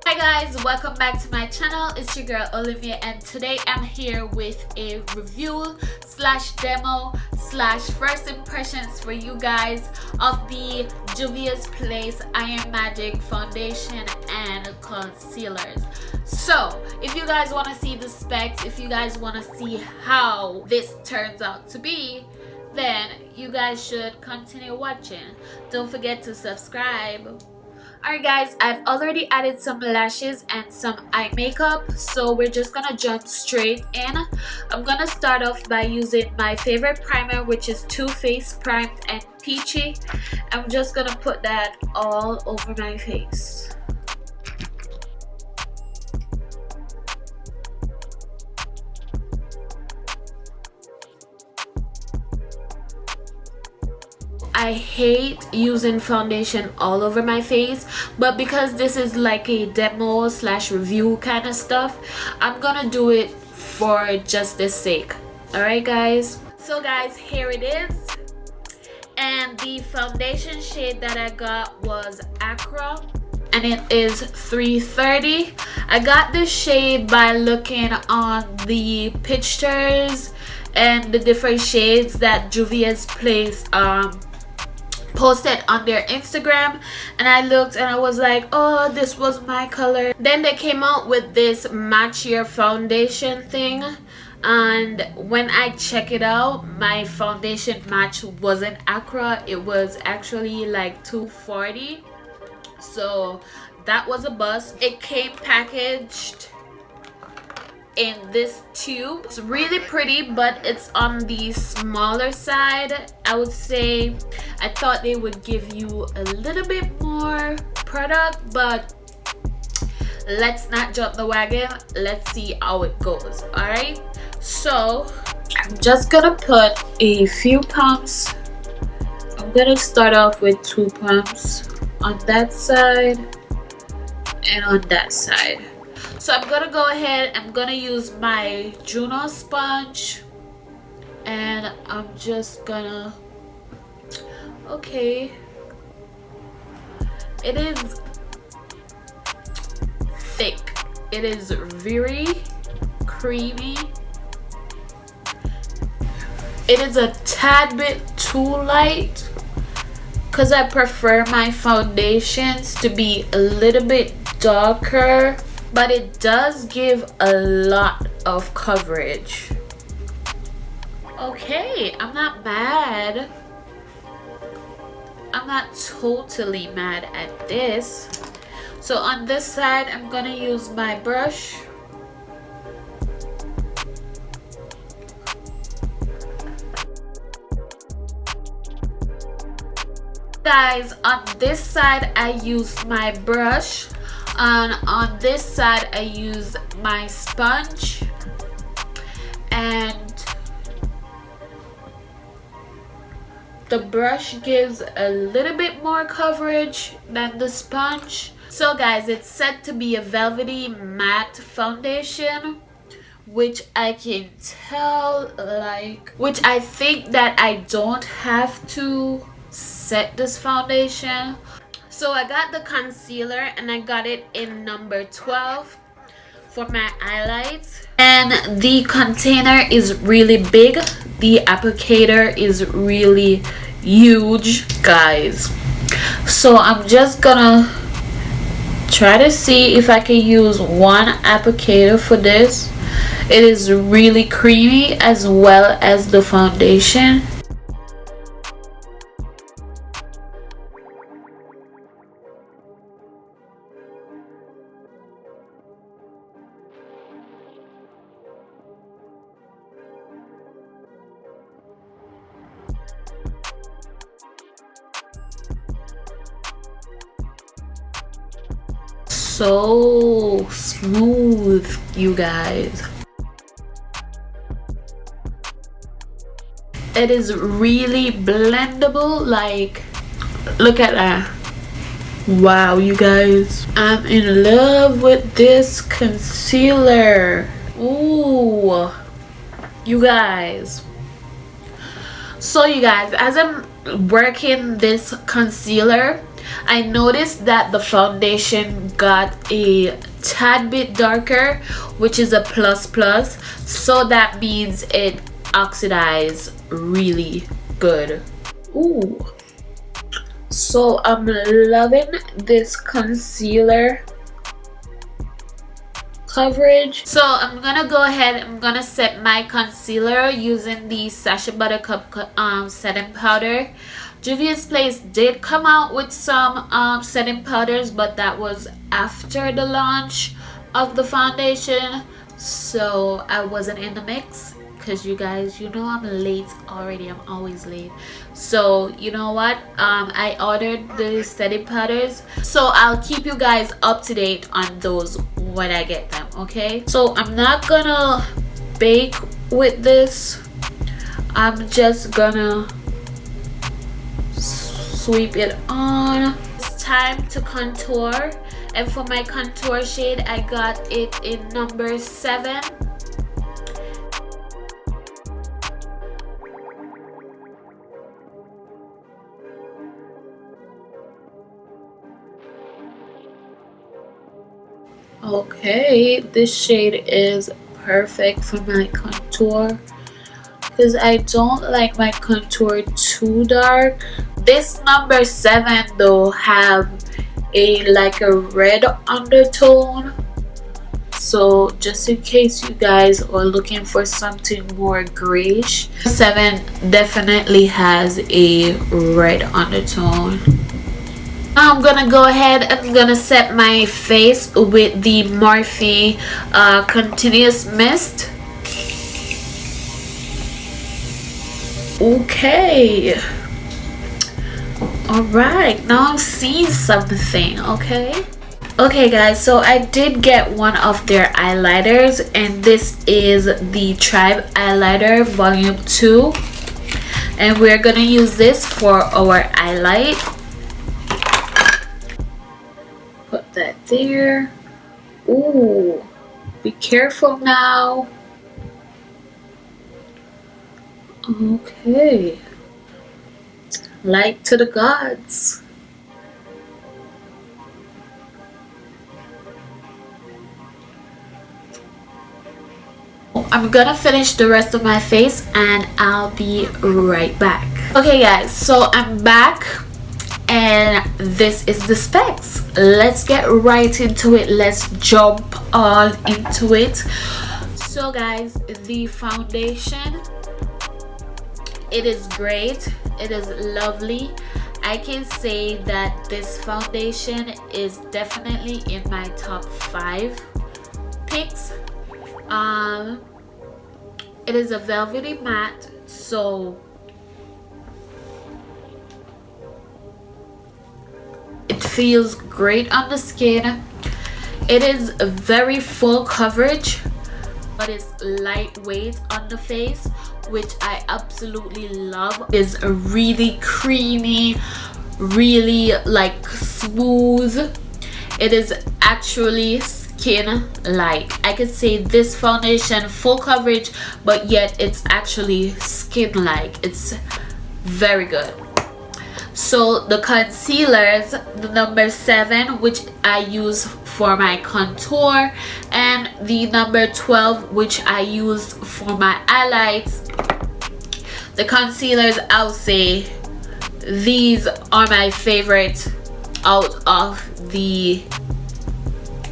Hi guys, welcome back to my channel. It's your girl Olivia, and today I'm here with a review slash demo slash first impressions for you guys of the Juvias Place Iron Magic foundation and concealers. So if you guys want to see the specs, if you guys want to see how this turns out to be, then you guys should continue watching. Don't forget to subscribe. Alright guys, I've already added some lashes and some eye makeup, so we're just gonna jump straight in. I'm gonna start off by using my favorite primer, which is Too Faced Primed and Peachy. I'm just gonna put that all over my face. I hate using foundation all over my face, but because this is like a demo slash review kind of stuff, I'm gonna do it for just this sake. Alright guys, so guys, here it is, and the foundation shade that I got was Accra, and it is 330. I got this shade by looking on the pictures and the different shades that Juvias Place posted on their Instagram, and I looked and I was like, oh, this was my color. Then they came out with this match your foundation thing, and when I check it out, my foundation match wasn't Accra, it was actually like 240, so that was a bust. It came packaged in this tube. It's really pretty, but it's on the smaller side. I would say I thought they would give you a little bit more product, but let's not jump the wagon. Let's see how it goes. All right, so I'm just gonna put a few pumps. I'm gonna start off with 2 pumps on that side and on that side. So I'm gonna go ahead, I'm gonna use my Juno sponge, and I'm just gonna, okay, it is thick, it is very creamy, it is a tad bit too light because I prefer my foundations to be a little bit darker, but it does give a lot of coverage. Okay, I'm not mad. I'm not totally mad at this. So on this side, I'm gonna use my brush. Guys, on this side, I use my brush. And on this side I use my sponge, and the brush gives a little bit more coverage than the sponge. So guys, it's said to be a velvety matte foundation, which I can tell, which I think that I don't have to set this foundation. So I got the concealer and I got it in number 12 for my highlights. And the container is really big. The applicator is really huge, guys. So I'm just gonna try to see if I can use one applicator for this. It is really creamy as well as the foundation. So smooth, you guys. It is really blendable. Like, look at that. Wow, you guys, I'm in love with this concealer. Ooh, you guys. So you guys, as I'm working this concealer, I noticed that the foundation got a tad bit darker, which is a plus plus, so that means it oxidized really good. Ooh, so I'm loving this concealer coverage. So I'm gonna go ahead, I'm gonna set my concealer using the Sacha Buttercup setting powder. Juvia's Place did come out with some setting powders, but that was after the launch of the foundation, so I wasn't in the mix. Because you guys, you know I'm late already. I'm always late. So you know what, I ordered the setting powders, so I'll keep you guys up to date on those when I get them. Okay, so I'm not gonna bake with this. I'm just gonna sweep it on. It's time to contour, and for my contour shade I got it in number 7. Okay, this shade is perfect for my contour because I don't like my contour too dark. This number 7 though have like a red undertone, so just in case you guys are looking for something more grayish, 7 definitely has a red undertone. I'm gonna go ahead and I'm gonna set my face with the Morphe Continuous Mist. Okay, all right, now I'm seeing something. Okay guys, so I did get one of their eyeliners, and this is the Tribe eyeliner volume 2, and we're gonna use this for our highlight. Put that there. Ooh, be careful now. Okay, light to the gods. I'm gonna finish the rest of my face and I'll be right back. Okay guys, so I'm back and this is the specs. Let's get right into it. Let's jump all into it. So guys, the foundation, it is great, it is lovely. I can say that this foundation is definitely in my top 5 picks. It is a velvety matte, so it feels great on the skin. It is very full coverage, but it's lightweight on the face, which I absolutely love. It's really creamy, really like smooth. It is actually skin like. I could say this foundation full coverage, but yet it's actually skin like. It's very good. So the concealers, the number 7, which I use for my contour, and the number 12, which I use for my highlights. The concealers, I'll say these are my favorite out of the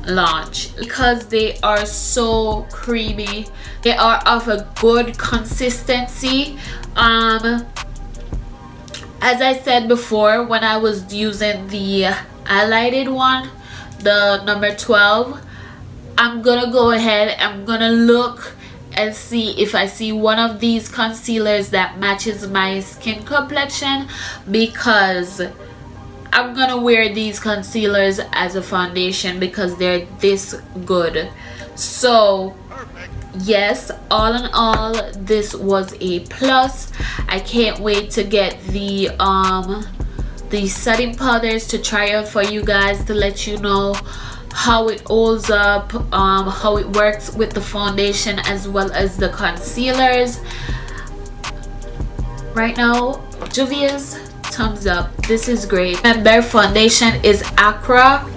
launch because they are so creamy. They are of a good consistency. As I said before, when I was using the highlighted one, the number 12, I'm gonna go ahead, I'm gonna look and see if I see one of these concealers that matches my skin complexion, because I'm gonna wear these concealers as a foundation because they're this good. So yes, all in all, this was a plus. I can't wait to get the setting powders to try out for you guys, to let you know how it holds up, how it works with the foundation as well as the concealers. Right now, Juvias, thumbs up. This is great. Remember, foundation is Accra.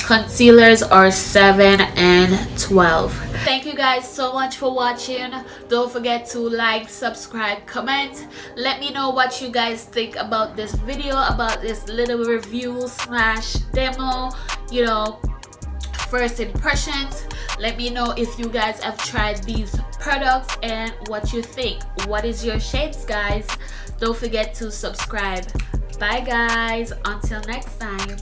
Concealers are 7 and 12. Thank you guys so much for watching. Don't forget to like, subscribe, comment. Let me know what you guys think about this video, about this little review slash demo, you know, first impressions. Let me know if you guys have tried these products and what you think. What is your shades, guys? Don't forget to subscribe. Bye guys, until next time.